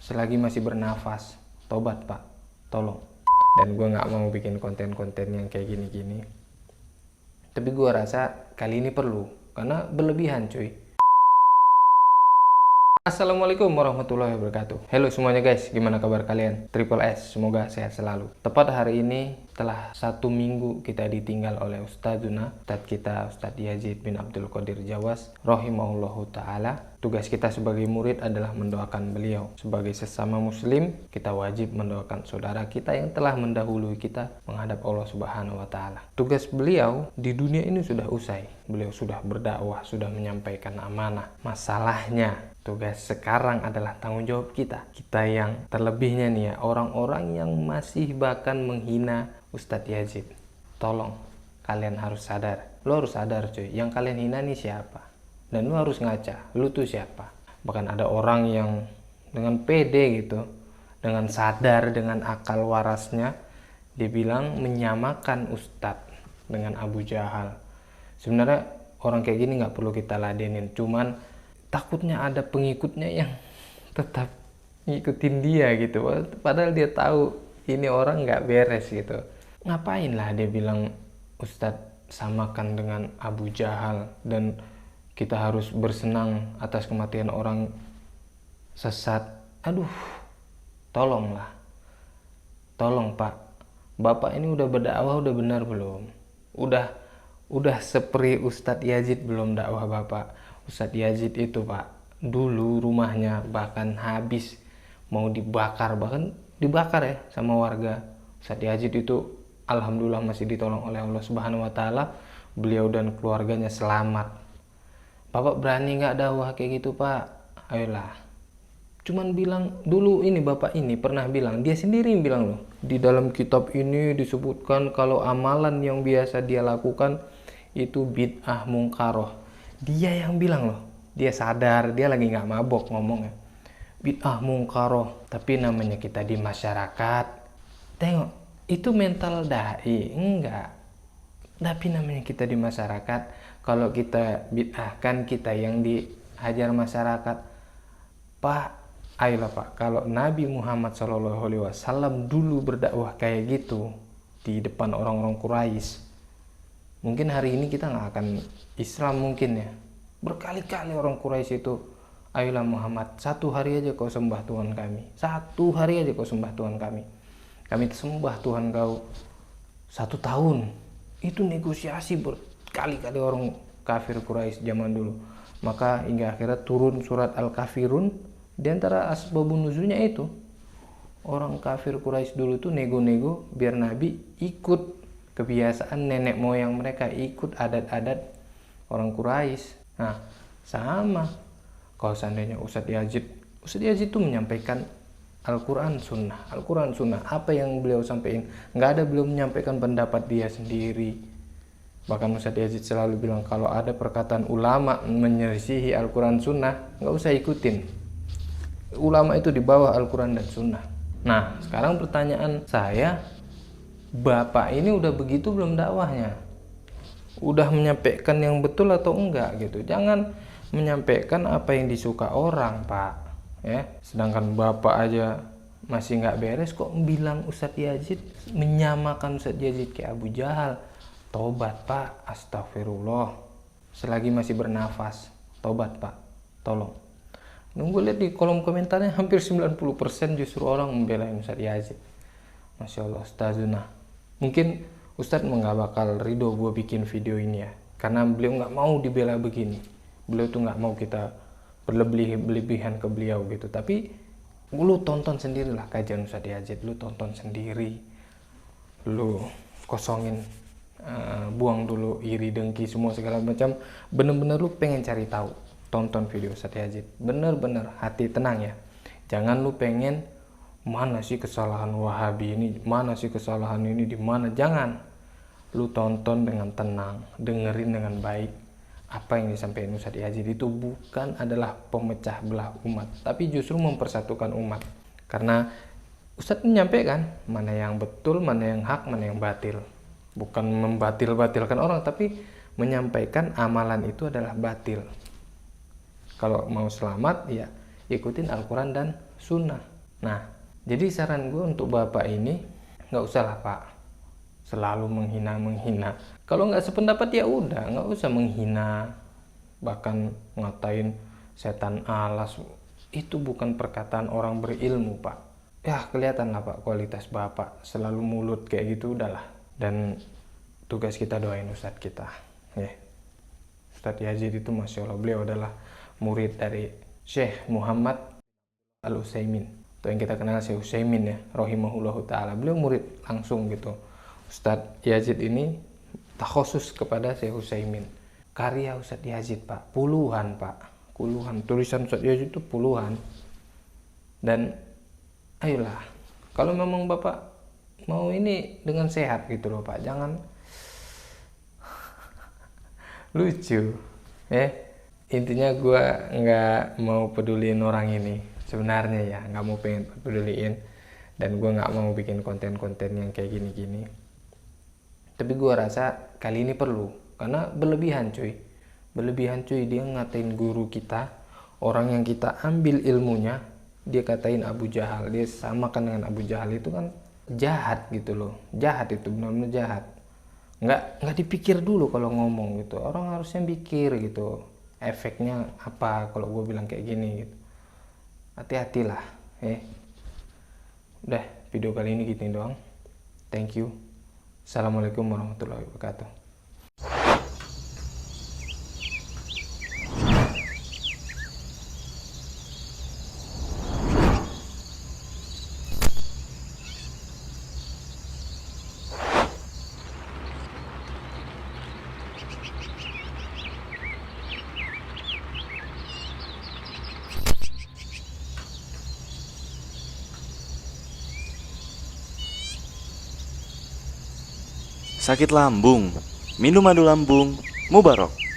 Selagi masih bernafas, tobat pak, tolong. Dan gue nggak mau bikin konten-konten yang kayak gini-gini. Tapi gue rasa kali ini perlu, karena berlebihan cuy. Assalamualaikum warahmatullahi wabarakatuh. Halo semuanya guys, gimana kabar kalian? Triple S, semoga sehat selalu. Tepat hari ini, setelah 1 minggu kita ditinggal oleh Ustadzuna, Ustadz kita, Ustadz Yazid bin Abdul Qadir Jawas, rahimahullahu ta'ala. Tugas kita sebagai murid adalah mendoakan beliau. Sebagai sesama muslim, kita wajib mendoakan saudara kita yang telah mendahului kita menghadap Allah Subhanahu wa Ta'ala. Tugas beliau di dunia ini sudah usai. Beliau sudah berdakwah, sudah menyampaikan amanah. Masalahnya, tugas sekarang adalah tanggung jawab kita. Kita yang terlebihnya nih ya, orang-orang yang masih bahkan menghina Ustadz Yazid. Tolong, kalian harus sadar. Lo harus sadar cuy, yang kalian hina nih siapa? Dan lu harus ngaca, lu tuh siapa? Bahkan ada orang yang dengan pede gitu, dengan sadar, dengan akal warasnya, dia bilang menyamakan Ustadz dengan Abu Jahal. Sebenarnya orang kayak gini nggak perlu kita ladenin, cuman takutnya ada pengikutnya yang tetap ngikutin dia gitu. Padahal dia tahu ini orang nggak beres gitu. Ngapain lah dia bilang Ustadz samakan dengan Abu Jahal dan kita harus bersenang atas kematian orang sesat. Aduh, tolonglah. Tolong Pak. Bapak ini udah berdakwah udah benar belum? Udah seperti Ustadz Yazid belum dakwah Bapak? Ustadz Yazid itu Pak, dulu rumahnya bahkan habis mau dibakar, bahkan dibakar ya sama warga. Ustadz Yazid itu alhamdulillah masih ditolong oleh Allah Subhanahu wa Ta'ala. Beliau dan keluarganya selamat. Bapak berani nggak dakwah kayak gitu Pak? Ayolah. Cuman bilang dulu ini bapak ini pernah bilang, dia sendiri yang bilang loh, di dalam kitab ini disebutkan kalau amalan yang biasa dia lakukan itu bid'ah mungkaroh. Dia yang bilang loh, dia sadar, dia lagi nggak mabok ngomongnya. Bid'ah mungkaroh, tapi namanya kita di masyarakat. Tengok, itu mental dai, enggak. Tapi namanya kita di masyarakat. Kalau kita bid'ahkan, kita yang dihajar masyarakat. Pak, ayolah Pak, kalau Nabi Muhammad SAW dulu berdakwah kayak gitu di depan orang-orang Quraisy, mungkin hari ini kita nggak akan Islam mungkin ya. Berkali-kali orang Quraisy itu, ayolah Muhammad, 1 hari aja kau sembah Tuhan kami. 1 hari aja kau sembah Tuhan kami. Kami sembah Tuhan kau 1 tahun. Itu negosiasi berkali-kali orang kafir Quraisy zaman dulu. Maka hingga akhirnya turun surat Al-Kafirun. Di antara asbabun nuzulnya itu, orang kafir Quraisy dulu tuh nego-nego biar Nabi ikut kebiasaan nenek moyang mereka, ikut adat-adat orang Quraisy. Nah, sama kalau seandainya Ustadz Yazid tuh menyampaikan Al-Quran Sunnah. Al-Quran Sunnah, apa yang beliau sampaikan? Nggak ada beliau menyampaikan pendapat dia sendiri. Bahkan Ustadz Yazid selalu bilang kalau ada perkataan ulama menyelisihi Al-Quran Sunnah, nggak usah ikutin. Ulama itu di bawah Al-Quran dan Sunnah. Nah, sekarang pertanyaan saya, Bapak ini udah begitu belum dakwahnya? Udah menyampaikan yang betul atau enggak gitu? Jangan menyampaikan apa yang disuka orang Pak. Ya, sedangkan Bapak aja masih nggak beres kok bilang Ustadz Yazid, menyamakan Ustadz Yazid kayak Abu Jahal. Tobat Pak, astagfirullah. Selagi masih bernafas, tobat Pak, tolong. Nunggu lihat di kolom komentarnya hampir 90% justru orang membela Ustadz Yazid. Masya Allah Ustadzuna. Mungkin Ustadz nggak bakal ridho gue bikin video ini ya, karena beliau nggak mau dibela begini. Beliau tuh nggak mau kita berlebihan ke beliau gitu. Tapi lu tonton sendirilah kajian Ustadz Yazid, lu tonton sendiri, lu kosongin, buang dulu iri dengki semua segala macam. Bener-bener lu pengen cari tahu, tonton video Ustadz Yazid. Bener-bener hati tenang ya. Jangan lu pengen mana sih kesalahan Wahabi ini, mana sih kesalahan ini di mana. Jangan. Lu tonton dengan tenang, dengerin dengan baik. Apa yang disampaikan Ustadz Yazid itu bukan adalah pemecah belah umat, tapi justru mempersatukan umat. Karena Ustadz menyampaikan mana yang betul, mana yang hak, mana yang batil. Bukan membatil-batilkan orang, tapi menyampaikan amalan itu adalah batil. Kalau mau selamat ya ikutin Al-Quran dan Sunnah. Nah, jadi saran gue untuk bapak ini, nggak usah lah pak selalu menghina. Kalau nggak sependapat ya udah, nggak usah menghina, bahkan ngatain setan alas. Itu bukan perkataan orang berilmu pak. Ya kelihatan lah pak kualitas bapak, selalu mulut kayak gitu udahlah. Dan tugas kita doain ustadz kita ya. Ustadz Yazid itu Masya Allah, beliau adalah murid dari Syekh Muhammad Al-Utsaimin, atau yang kita kenal Syekh Utsaimin ya, rahimahullahu ta'ala. Beliau murid langsung gitu. Ustadz Yazid ini takhusus kepada Syekh Utsaimin. Karya Ustadz Yazid pak, puluhan tulisan Ustadz Yazid itu puluhan. Dan ayolah, kalau memang bapak mau ini dengan sehat gitu loh pak, jangan lucu intinya gue nggak mau peduliin orang ini sebenarnya ya, nggak mau pengen peduliin, dan gue nggak mau bikin konten-konten yang kayak gini-gini. Tapi gue rasa kali ini perlu, karena berlebihan cuy, dia ngatain guru kita, orang yang kita ambil ilmunya, dia katain Abu Jahal, dia samakan dengan Abu Jahal. Itu kan jahat gitu loh, jahat, itu benar-benar jahat. Nggak dipikir dulu kalau ngomong gitu. Orang harusnya pikir gitu, efeknya apa kalau gue bilang kayak gini gitu. Hati-hatilah udah, video kali ini gitu doang. Thank you. Assalamualaikum warahmatullahi wabarakatuh. Sakit lambung, minum madu lambung, Mubarok.